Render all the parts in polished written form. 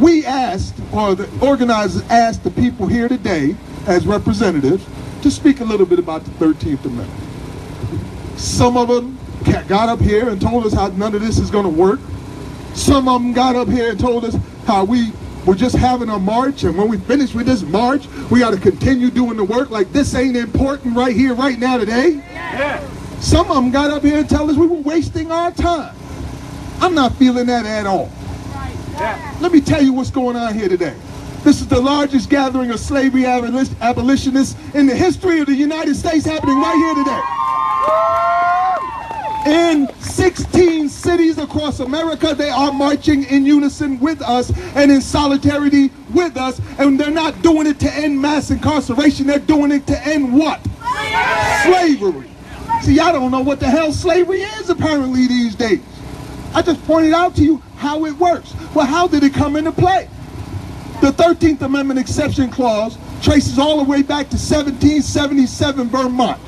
we asked, or the organizers asked the people here today as representatives to speak a little bit about the 13th Amendment. Some of them got up here and told us how none of this is going to work. Some of them got up here and told us how we were just having a march, and when we finish with this march, we got to continue doing the work like this ain't important right here, right now, today. Yeah. Some of them got up here and told us we were wasting our time. I'm not feeling that at all. Yeah. Let me tell you what's going on here today. This is the largest gathering of slavery abolitionists in the history of the United States happening right here today. In 16 cities across America, they are marching in unison with us and in solidarity with us, and they're not doing it to end mass incarceration. They're doing it to end what? Slavery. See, y'all don't know what the hell slavery is apparently these days. I just pointed out to you how it works. Well, how did it come into play? The 13th Amendment exception clause traces all the way back to 1777 Vermont.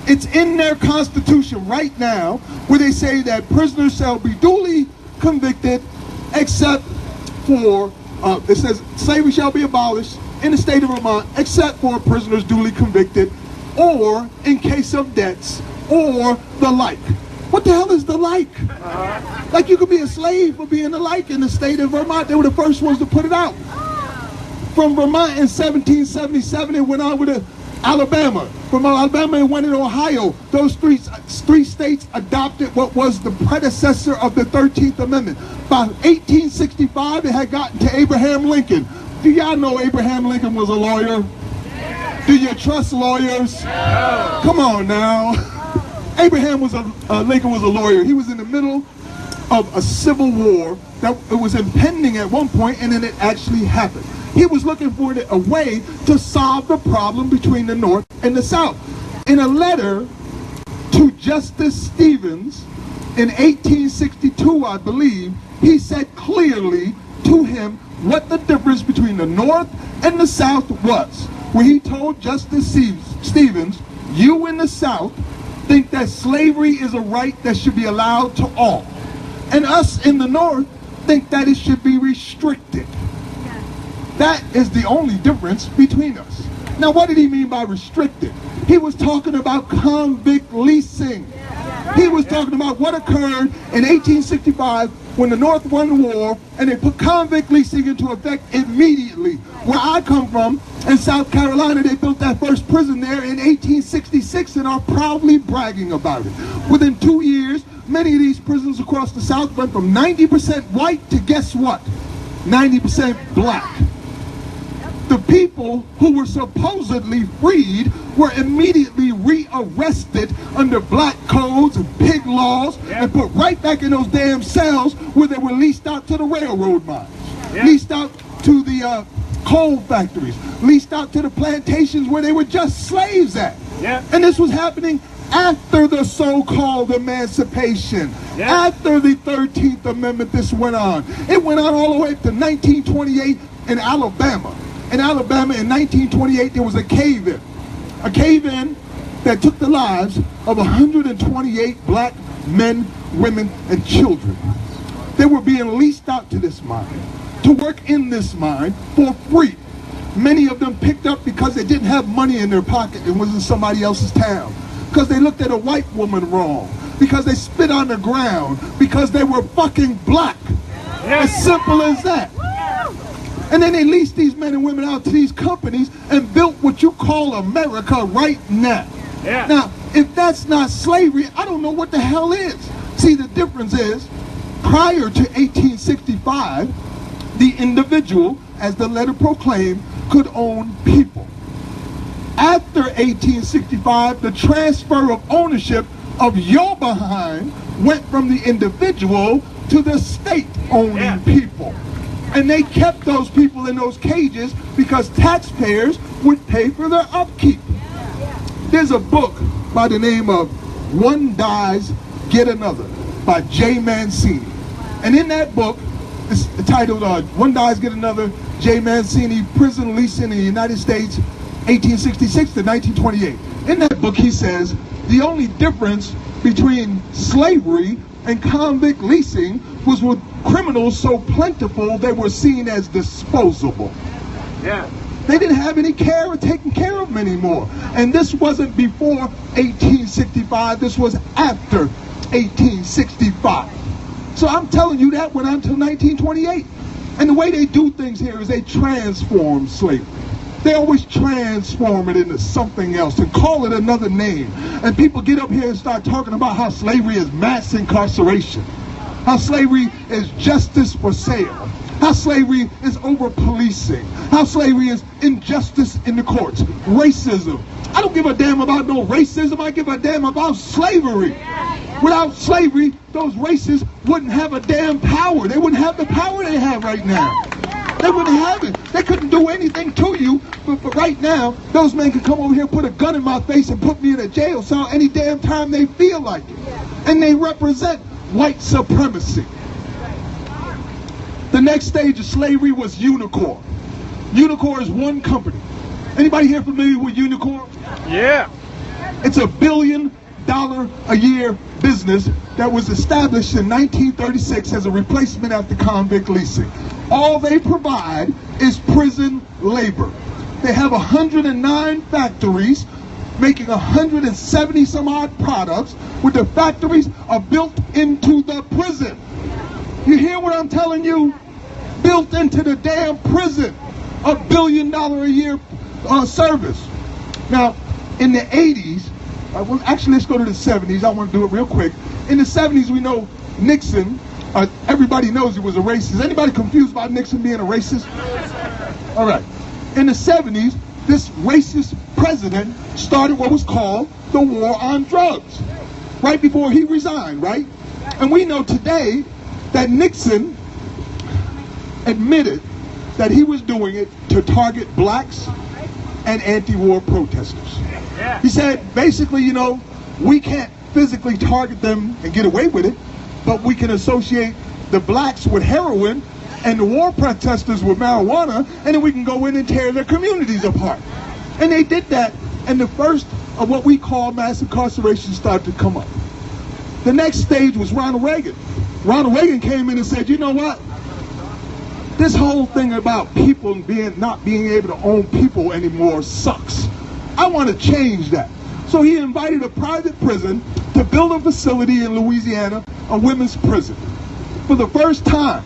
It's in their constitution right now where they say that prisoners shall be duly convicted except for, it says slavery shall be abolished in the state of Vermont except for prisoners duly convicted or in case of debts or the like. What the hell is the like? Like you could be a slave for being the like in the state of Vermont. They were the first ones to put it out. From Vermont in 1777, it went on with Alabama. From Alabama, it went into Ohio. Those three states adopted what was the predecessor of the 13th Amendment. By 1865, it had gotten to Abraham Lincoln. Do y'all know Abraham Lincoln was a lawyer? Do you trust lawyers? No. Come on now. Abraham Lincoln was a lawyer. He was in the middle of a civil war that was impending at one point, and then it actually happened. He was looking for a way to solve the problem between the North and the South. In a letter to Justice Stevens in 1862, I believe, he said clearly to him what the difference between the North and the South was. Where he told Justice Stevens, you in the South think that slavery is a right that should be allowed to all. And us in the North think that it should be restricted. That is the only difference between us. Now, what did he mean by restricted? He was talking about convict leasing. He was talking about what occurred in 1865 when the North won the war and they put convict leasing into effect immediately. Where I come from, in South Carolina, they built that first prison there in 1866 and are proudly bragging about it. Within 2 years, many of these prisons across the South went from 90% white to guess what? 90% black. The people who were supposedly freed were immediately rearrested under black codes and pig laws and put right back in those damn cells where they were leased out to the railroad mines, leased out to the coal factories, leased out to the plantations where they were just slaves at. And this was happening after the so-called emancipation, after the 13th Amendment. This went on. It went on all the way up to 1928 in Alabama. In Alabama in 1928, there was a cave-in that took the lives of 128 black men, women, and children. They were being leased out to this mine, to work in this mine for free. Many of them picked up because they didn't have money in their pocket and was in somebody else's town, because they looked at a white woman wrong, because they spit on the ground, because they were fucking black. As simple as that. And then they leased these men and women out to these companies and built what you call America right now. Now, if that's not slavery, I don't know what the hell is. See, the difference is, prior to 1865, the individual, as the letter proclaimed, could own people. After 1865, the transfer of ownership of your behind went from the individual to the state owning people. And they kept those people in those cages because taxpayers would pay for their upkeep. There's a book by the name of One Dies, Get Another by J. Mancini. And in that book, it's titled One Dies, Get Another, J. Mancini, Prison Leasing in the United States, 1866 to 1928. In that book, he says, the only difference between slavery and convict leasing was with criminals so plentiful they were seen as disposable. Yeah. They didn't have any care of taking care of them anymore. And this wasn't before 1865, this was after 1865. So I'm telling you that went on until 1928. And the way they do things here is they transform slavery. They always transform it into something else and call it another name. And people get up here and start talking about how slavery is mass incarceration, how slavery is justice for sale, how slavery is over-policing, how slavery is injustice in the courts, racism. I don't give a damn about no racism, I give a damn about slavery. Without slavery, those races wouldn't have a damn power. They wouldn't have the power they have right now. They wouldn't have it. They couldn't do anything to you. But right now, those men can come over here, put a gun in my face, and put me in a jail cell any damn time they feel like it. And they represent white supremacy. The next stage of slavery was Unicor. Unicor is one company. Anybody here familiar with Unicor? Yeah. It's $1 billion a year business that was established in 1936 as a replacement after convict leasing. All they provide is prison labor. They have 109 factories making 170 some odd products, with the factories are built into the prison. You hear what I'm telling you? Built into the damn prison. $1 billion a year service. Now, in the 80s, well, actually, let's go to the 70s. I want to do it real quick. In the 70s, we know Nixon, everybody knows he was a racist. Anybody confused about Nixon being a racist? All right. In the 70s, this racist president started what was called the war on drugs, right before he resigned, right? And we know today that Nixon admitted that he was doing it to target blacks and anti-war protesters. He said, basically, you know, we can't physically target them and get away with it, but we can associate the blacks with heroin and the war protesters with marijuana, and then we can go in and tear their communities apart. And they did that, and the first of what we call mass incarceration started to come up. The next stage was Ronald Reagan. Ronald Reagan came in and said, you know what? This whole thing about people not being able to own people anymore sucks. I want to change that. So he invited a private prison to build a facility in Louisiana, a women's prison. For the first time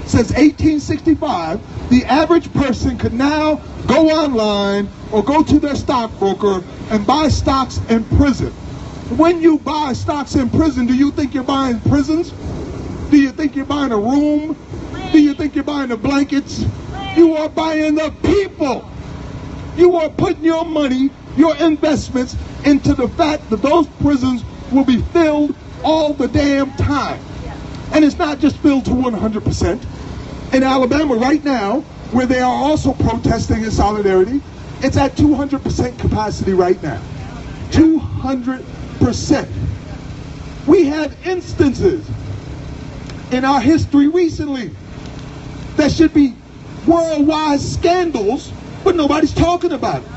since 1865, the average person could now go online or go to their stockbroker and buy stocks in prison. When you buy stocks in prison, do you think you're buying prisons? Do you think you're buying a room? Do you think you're buying the blankets? You are buying the people. You are putting your money, your investments into the fact that those prisons will be filled all the damn time. And it's not just filled to 100%. In Alabama right now, where they are also protesting in solidarity, it's at 200% capacity right now. 200%. We have instances in our history recently that should be worldwide scandals, but nobody's talking about it.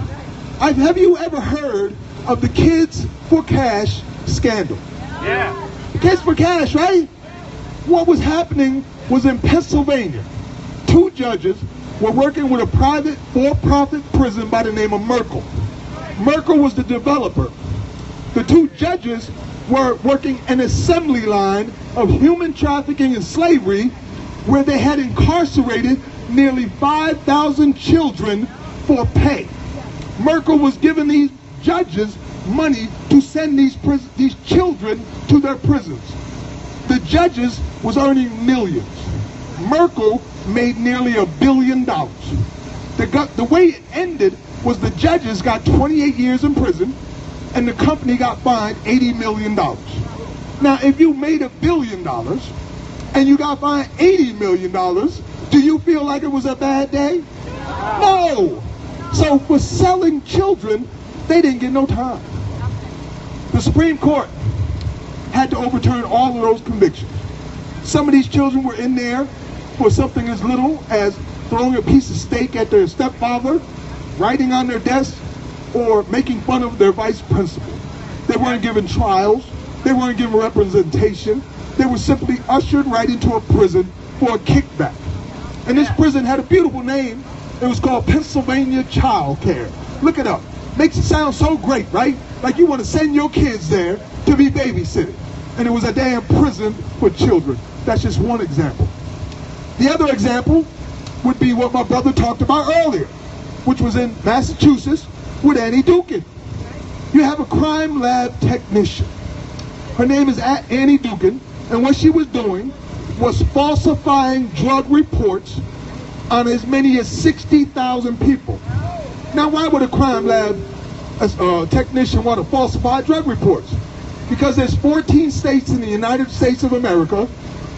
Have you ever heard of the Kids for Cash scandal? Yeah. Kids for Cash, right? What was happening was in Pennsylvania, 2 judges were working with a private for-profit prison by the name of Merkel. Merkel was the developer. The 2 judges were working an assembly line of human trafficking and slavery, where they had incarcerated nearly 5,000 children for pay. Merkel was giving these judges money to send these children to their prisons. The judges was earning millions. Merkel made nearly $1 billion. The way it ended was the judges got 28 years in prison, and the company got fined $80 million. Now, if you made $1 billion and you got fined $80 million, do you feel like it was a bad day? No. So for selling children, they didn't get no time. The Supreme Court had to overturn all of those convictions. Some of these children were in there for something as little as throwing a piece of steak at their stepfather, writing on their desk, or making fun of their vice principal. They weren't given trials. They weren't given representation. they were simply ushered right into a prison for a kickback. And this prison had a beautiful name. It was called Pennsylvania Child Care. Look it up. Makes it sound so great, right? Like you want to send your kids there to be babysitted. And it was a damn prison for children. That's just one example. The other example would be what my brother talked about earlier, which was in Massachusetts with Annie Dukin. You have a crime lab technician. Her name is Annie Dukin, and what she was doing was falsifying drug reports on as many as 60,000 people. Now, why would a crime lab technician want to falsify drug reports? Because there's 14 states in the United States of America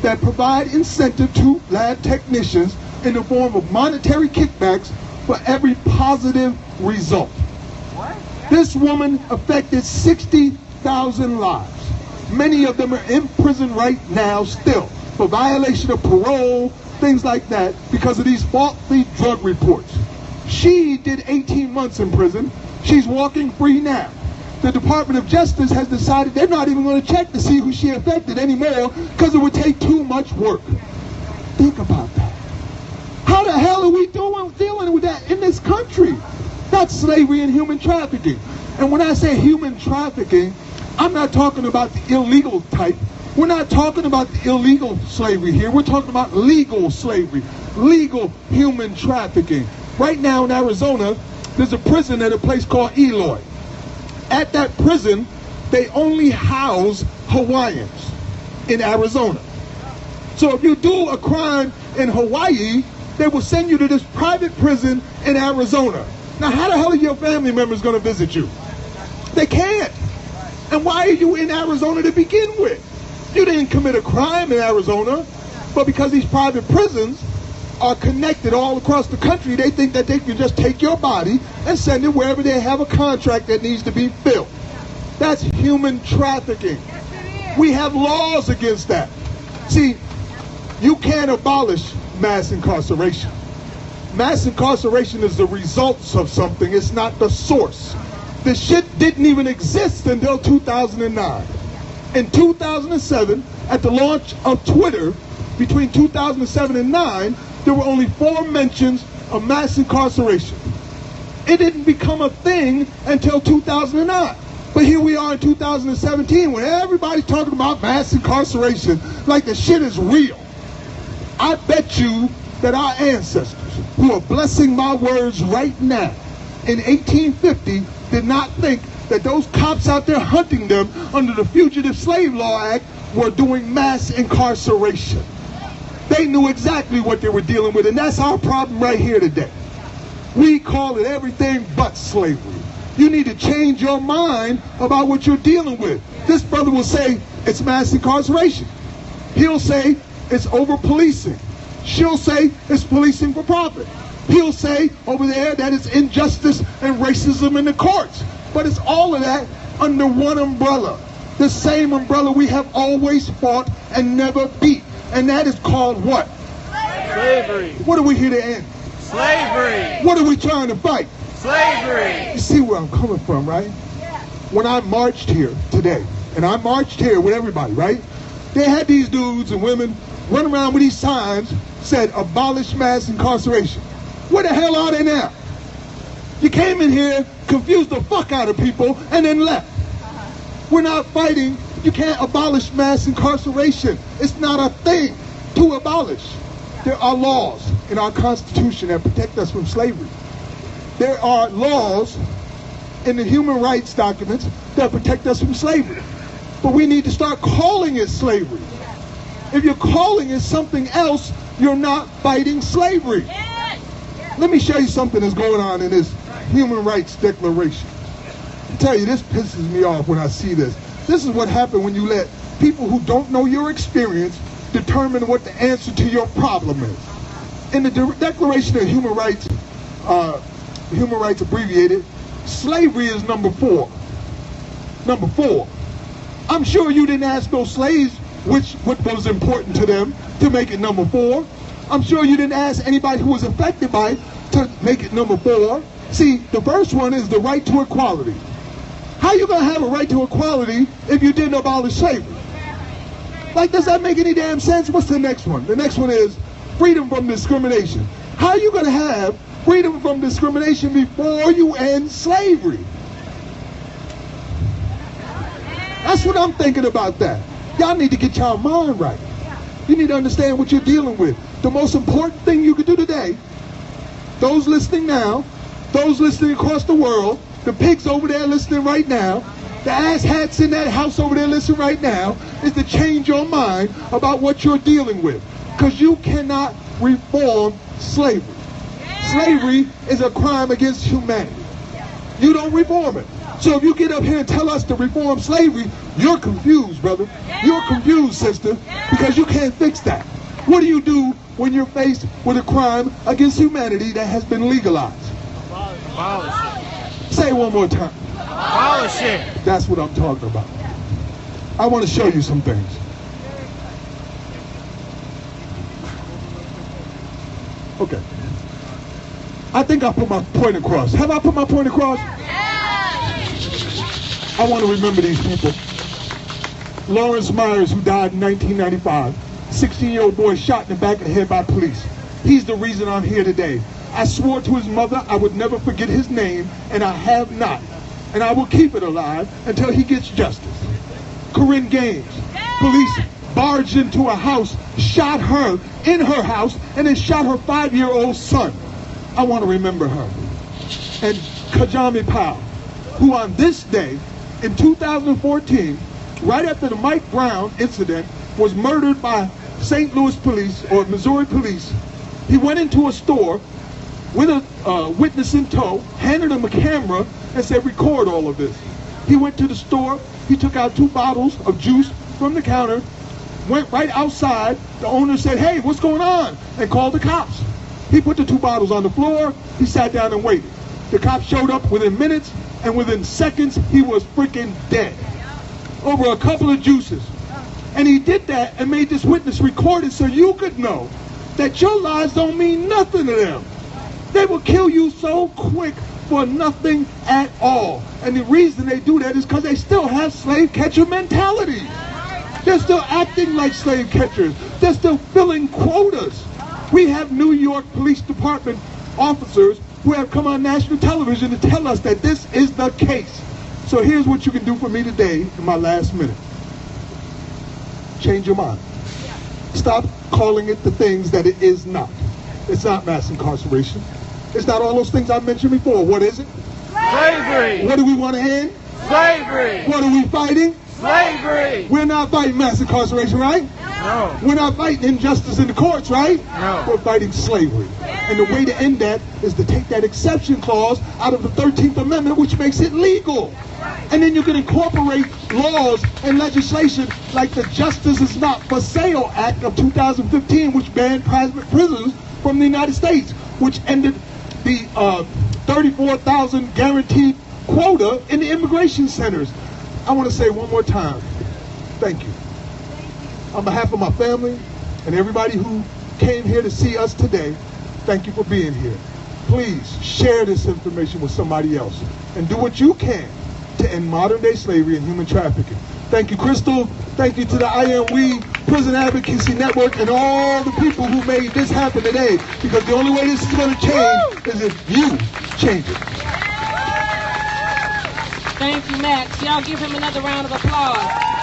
that provide incentive to lab technicians in the form of monetary kickbacks for every positive result. This woman affected 60,000 lives. Many of them are in prison right now still for violation of parole, things like that, because of these faulty drug reports. She did 18 months in prison. She's walking free now. The Department of Justice has decided they're not even going to check to see who she affected anymore because it would take too much work. Think about that. How the hell are we dealing with that in this country? That's slavery and human trafficking. And when I say human trafficking, I'm not talking about the illegal type. We're not talking about the illegal slavery here. We're talking about legal slavery, legal human trafficking. Right now in Arizona, there's a prison at a place called Eloy. At that prison, they only house Hawaiians in Arizona. So if you do a crime in Hawaii, they will send you to this private prison in Arizona. Now, how the hell are your family members going to visit you? They can't. And why are you in Arizona to begin with? You didn't commit a crime in Arizona, but because these private prisons are connected all across the country, they think that they can just take your body and send it wherever they have a contract that needs to be filled. That's human trafficking. We have laws against that. See, you can't abolish mass incarceration. Mass incarceration is the results of something. It's not the source. The shit didn't even exist until 2009. In 2007, at the launch of Twitter, between 2007 and 2009, there were only 4 mentions of mass incarceration. It didn't become a thing until 2009. But here we are in 2017 when everybody's talking about mass incarceration like the shit is real. I bet you that our ancestors, who are blessing my words right now, in 1850 did not think that those cops out there hunting them under the Fugitive Slave Law Act were doing mass incarceration. They knew exactly what they were dealing with, and that's our problem right here today. We call it everything but slavery. You need to change your mind about what you're dealing with. This brother will say it's mass incarceration. He'll say it's over-policing. She'll say it's policing for profit. He'll say over there that it's injustice and racism in the courts. But it's all of that under one umbrella. The same umbrella we have always fought and never beat. And that is called what? Slavery. What are we here to end? Slavery. What are we trying to fight? Slavery. You see where I'm coming from, right? When I marched here today, and I marched here with everybody, right? They had these dudes and women running around with these signs said abolish mass incarceration. Where the hell are they now? You came in here, confused the fuck out of people, and then left. We're not fighting. You can't abolish mass incarceration. It's not a thing to abolish. There are laws in our Constitution that protect us from slavery. There are laws in the human rights documents that protect us from slavery. But we need to start calling it slavery. If you're calling it something else, you're not fighting slavery. Let me show you something that's going on in this Human Rights Declaration. I tell you, this pisses me off when I see this. This is what happened when you let people who don't know your experience determine what the answer to your problem is. In the Declaration of Human Rights abbreviated, slavery is number 4. Number 4. I'm sure you didn't ask those slaves what was important to them to make it number 4. I'm sure you didn't ask anybody who was affected by it to make it number 4. See, the first one is the right to equality. How you going to have a right to equality if you didn't abolish slavery? Like, does that make any damn sense? What's the next one? The next one is freedom from discrimination. How are you going to have freedom from discrimination before you end slavery? That's what I'm thinking about that. Y'all need to get y'all mind right. You need to understand what you're dealing with. The most important thing you can do today, those listening now, those listening across the world, the pigs over there listening right now, the ass hats in that house over there listening right now, is to change your mind about what you're dealing with. Because you cannot reform slavery. Slavery is a crime against humanity. You don't reform it. So if you get up here and tell us to reform slavery, you're confused, brother. You're confused, sister, because you can't fix that. What do you do when you're faced with a crime against humanity that has been legalized? Abolish it. Say it one more time. Abolish it. That's what I'm talking about. I want to show you some things. Okay. I think I put my point across. Have I put my point across? I want to remember these people. Lawrence Myers, who died in 1995. 16-year-old boy shot in the back of the head by police. He's the reason I'm here today. I swore to his mother I would never forget his name, and I have not. And I will keep it alive until he gets justice. Corinne Gaines. Police barged into a house, shot her in her house, and then shot her 5-year-old son. I want to remember her. And Kajami Powell, who on this day, in 2014, right after the Mike Brown incident, was murdered by St. Louis police or Missouri police. He went into a store with a witness in tow, handed him a camera, and said, record all of this. He went to the store, he took out 2 bottles of juice from the counter, went right outside. The owner said, hey, what's going on? And called the cops. He put the 2 bottles on the floor, he sat down and waited. The cops showed up within minutes, and within seconds, he was freaking dead. Over a couple of juices. And he did that and made this witness record it so you could know that your lives don't mean nothing to them. They will kill you so quick for nothing at all. And the reason they do that is because they still have slave catcher mentality. They're still acting like slave catchers. They're still filling quotas. We have New York Police Department officers who have come on national television to tell us that this is the case. So here's what you can do for me today in my last minute. Change your mind. Stop calling it the things that it is not. It's not mass incarceration. It's not all those things I mentioned before. What is it? Slavery. What do we want to end? Slavery. What are we fighting? Slavery. We're not fighting mass incarceration, right? No. We're not fighting injustice in the courts, right? No. We're fighting slavery. And the way to end that is to take that exception clause out of the 13th Amendment, which makes it legal. And then you can incorporate laws and legislation like the Justice is Not for Sale Act of 2015, which banned private prisons from the United States, which ended the 34,000 guaranteed quota in the immigration centers. I want to say one more time, thank you. On behalf of my family and everybody who came here to see us today, thank you for being here. Please share this information with somebody else and do what you can to end modern-day slavery and human trafficking. Thank you, Crystal. Thank you to the I Am We Prison Advocacy Network and all the people who made this happen today, because the only way this is going to change is if you change it. Thank you, Max. Y'all give him another round of applause.